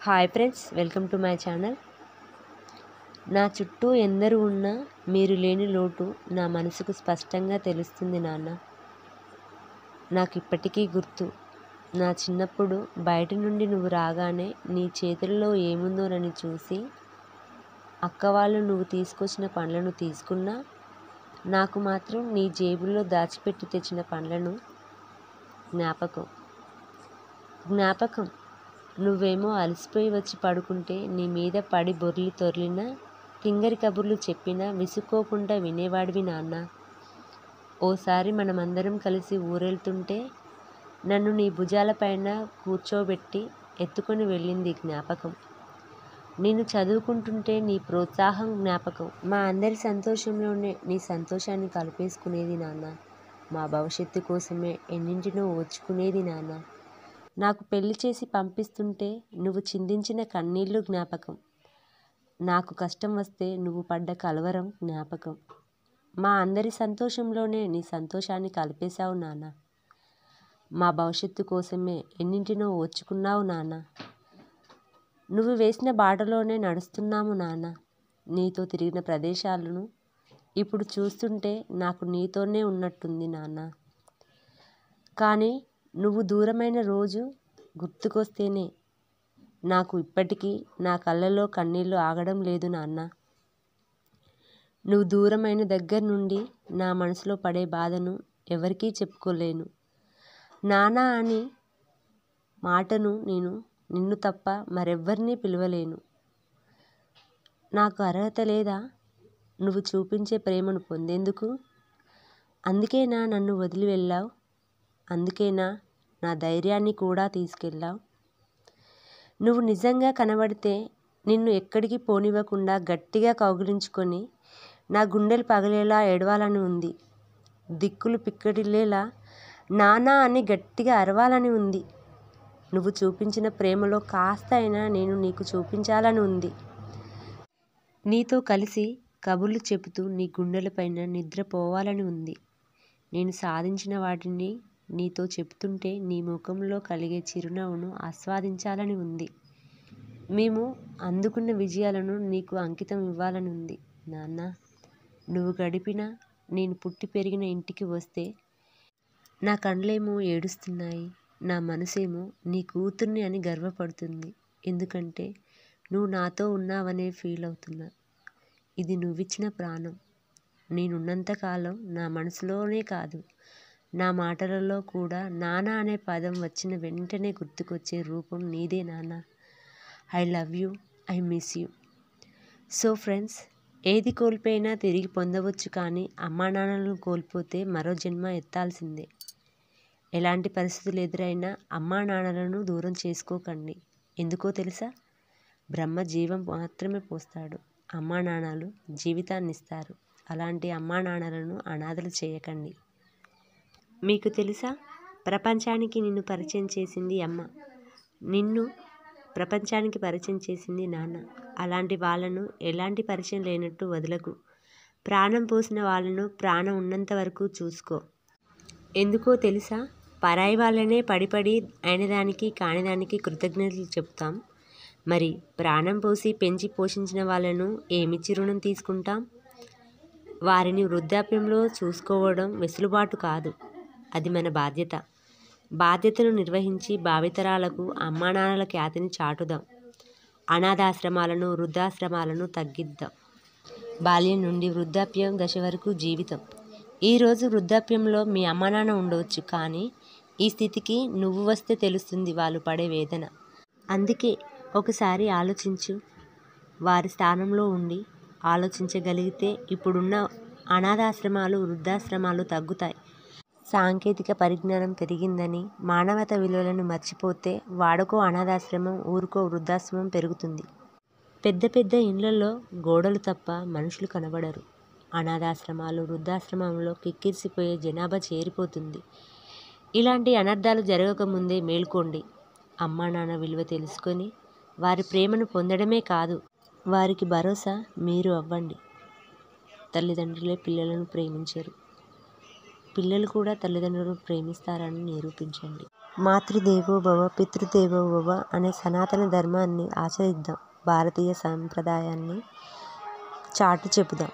Hi friends, welcome to my channel. నా చుట్టూ ఎందరు ఉన్నా మీరు లేని లోటు నా మనసుకు స్పష్టంగా తెలుస్తుంది నాన్న. నాకు ఇప్పటికీ గుర్తు, నా చిన్నప్పుడు బయట నుండి నువ్వు రాగానే నీ చేతుల్లో ఏముందోనని చూసి అక్క వాళ్ళు నువ్వు తీసుకొచ్చిన పండ్లను తీసుకున్నా, నాకు మాత్రం నీ జేబుల్లో దాచిపెట్టి తెచ్చిన పండ్లను జ్ఞాపకం. నువ్వేమో అలసిపోయి వచ్చి పడుకుంటే నీ మీద పడి బొర్లి తొర్లినా, తింగరి కబుర్లు చెప్పినా విసుక్కోకుండా వినేవాడివి నాన్న. ఓసారి మనమందరం కలిసి ఊరెళ్తుంటే నన్ను నీ భుజాలపైన కూర్చోబెట్టి ఎత్తుకొని వెళ్ళింది జ్ఞాపకం. నేను చదువుకుంటుంటే నీ ప్రోత్సాహం జ్ఞాపకం. మా అందరి సంతోషంలోనే నీ సంతోషాన్ని కలిపేసుకునేది నాన్న. మా భవిష్యత్తు కోసమే ఎన్నింటినో ఓర్చుకునేది నాన్న. నాకు పెళ్లి చేసి పంపిస్తుంటే నువ్వు చిందించిన కన్నీళ్లు జ్ఞాపకం. నాకు కష్టం వస్తే నువ్వు పడ్డ కలవరం జ్ఞాపకం. మా అందరి సంతోషంలోనే నీ సంతోషాన్ని కలిపేశావు నాన్న. మా భవిష్యత్తు కోసమే ఎన్నింటినో ఓర్చుకున్నావు నాన్న. నువ్వు వేసిన బాటలోనే నడుస్తున్నాము నాన్న. నీతో తిరిగిన ప్రదేశాలను ఇప్పుడు చూస్తుంటే నాకు నీతోనే ఉన్నట్టుంది నాన్న. కానీ నువ్వు దూరమైన రోజు గుర్తుకొస్తేనే నాకు ఇప్పటికీ నా కళ్ళలో కన్నీళ్లు ఆగడం లేదు నాన్న. నువ్వు దూరమైన దగ్గర నుండి నా మనసులో పడే బాధను ఎవరికీ చెప్పుకోలేను. నాన్న అని మాటను నేను నిన్ను తప్ప మరెవ్వరినీ పిలవలేను. నాకు అర్హత లేదా నువ్వు చూపించే ప్రేమను పొందేందుకు? అందుకేనా నన్ను వదిలి వెళ్ళావు? అందుకేనా నా ధైర్యాన్ని కూడా తీసుకెళ్ళావు? నువ్వు నిజంగా కనబడితే నిన్ను ఎక్కడికి పోనివ్వకుండా గట్టిగా కౌగిలించుకొని నా గుండెలు పగిలేలా ఏడవాలని ఉంది. దిక్కులు పిక్కటిల్లేలా నానా అని గట్టిగా అరవాలని ఉంది. నువ్వు చూపించిన ప్రేమలో కాస్త అయినా నేను నీకు చూపించాలని ఉంది. నీతో కలిసి కబుర్లు చెబుతూ నీ గుండెలపైన నిద్రపోవాలని ఉంది. నేను సాధించిన వాటిని నీతో చెప్తుంటే నీ ముఖంలో కలిగే చిరునవ్వును ఆస్వాదించాలని ఉంది. మేము అందుకున్న విజయాలను నీకు అంకితం ఇవ్వాలని ఉంది. నాన్న, నువ్వు గడిపిన, నేను పుట్టి పెరిగిన ఇంటికి వస్తే నా కళ్ళేమో ఏడుస్తున్నాయి, నా మనసేమో నీ కూతుర్ని అని గర్వపడుతుంది. ఎందుకంటే నువ్వు నాతో ఉన్నావనే ఫీల్ అవుతున్నా. ఇది నువ్విచ్చిన ప్రాణం. నేనున్నంతకాలం నా మనసులోనే కాదు, నా మాటలలో కూడా నాన్న అనే పదం వచ్చిన వెంటనే గుర్తుకొచ్చే రూపం నీదే నాన్న. I love you, I miss you. So friends, ఏది కోల్పోయినా తిరిగి పొందవచ్చు, కానీ అమ్మా నాన్నలను కోల్పోతే మరో జన్మ ఎత్తాల్సిందే. ఎలాంటి పరిస్థితులు ఎదురైనా అమ్మా నాన్నలను దూరం చేసుకోకండి. ఎందుకో తెలుసా? బ్రహ్మ జీవం మాత్రమే పోస్తాడు, అమ్మా నాన్నలు జీవితాన్ని ఇస్తారు. అలాంటి అమ్మా నాన్నలను అనాథలు చేయకండి. మీకు తెలుసా, ప్రపంచానికి నిన్ను పరిచయం చేసింది అమ్మ, నిన్ను ప్రపంచానికి పరిచయం చేసింది నాన్న. అలాంటి వాళ్ళను ఎలాంటి పరిచయం లేనట్టు వదలకు. ప్రాణం పోసిన వాళ్ళను ప్రాణం ఉన్నంత వరకు చూసుకో. ఎందుకో తెలుసా, పరాయి వాళ్ళనే పడిపడి అయినదానికి కానిదానికి కృతజ్ఞతలు చెప్తాం. మరి ప్రాణం పోసి పెంచి పోషించిన వాళ్ళను ఏమిచ్చి రుణం తీసుకుంటాం? వారిని వృద్ధాప్యంలో చూసుకోవడం వెసులుబాటు కాదు, అది మన బాధ్యత. బాధ్యతను నిర్వహించి భావితరాలకు అమ్మానాన్నల ఖ్యాతిని చాటుదాం. అనాథాశ్రమాలను, వృద్ధాశ్రమాలను తగ్గిద్దాం. బాల్యం నుండి వృద్ధాప్యం దశ వరకు జీవితం. ఈరోజు వృద్ధాప్యంలో మీ అమ్మానాన్న ఉండవచ్చు, కానీ ఈ స్థితికి నువ్వు వస్తే తెలుస్తుంది వాళ్ళు పడే వేదన. అందుకే ఒకసారి ఆలోచించు. వారి స్థానంలో ఉండి ఆలోచించగలిగితే ఇప్పుడున్న అనాథాశ్రమాలు, వృద్ధాశ్రమాలు తగ్గుతాయి. సాంకేతిక పరిజ్ఞానం పెరిగిందని మానవతా విలువలను మర్చిపోతే వాడుకో అనాథాశ్రమం, ఊరుకో వృద్ధాశ్రమం పెరుగుతుంది. పెద్ద పెద్ద ఇళ్లలో గోడలు తప్ప మనుషులు కనబడరు. అనాథాశ్రమాలు, వృద్ధాశ్రమంలో కిక్కిరిసిపోయే జనాభా చేరిపోతుంది. ఇలాంటి అనర్థాలు జరగకముందే మేల్కోండి. అమ్మా నాన్న విలువ తెలుసుకొని వారి ప్రేమను పొందడమే కాదు, వారికి భరోసా మీరు అవ్వండి. తల్లిదండ్రులే పిల్లలను ప్రేమించరు, పిల్లలు కూడా తల్లిదండ్రులను ప్రేమిస్తారని నిరూపించండి. మాతృదేవో భవ పితృదేవో భవ అనే సనాతన ధర్మాన్ని ఆచరిద్దాం. భారతీయ సాంప్రదాయాన్ని చాటి చెపుదాం.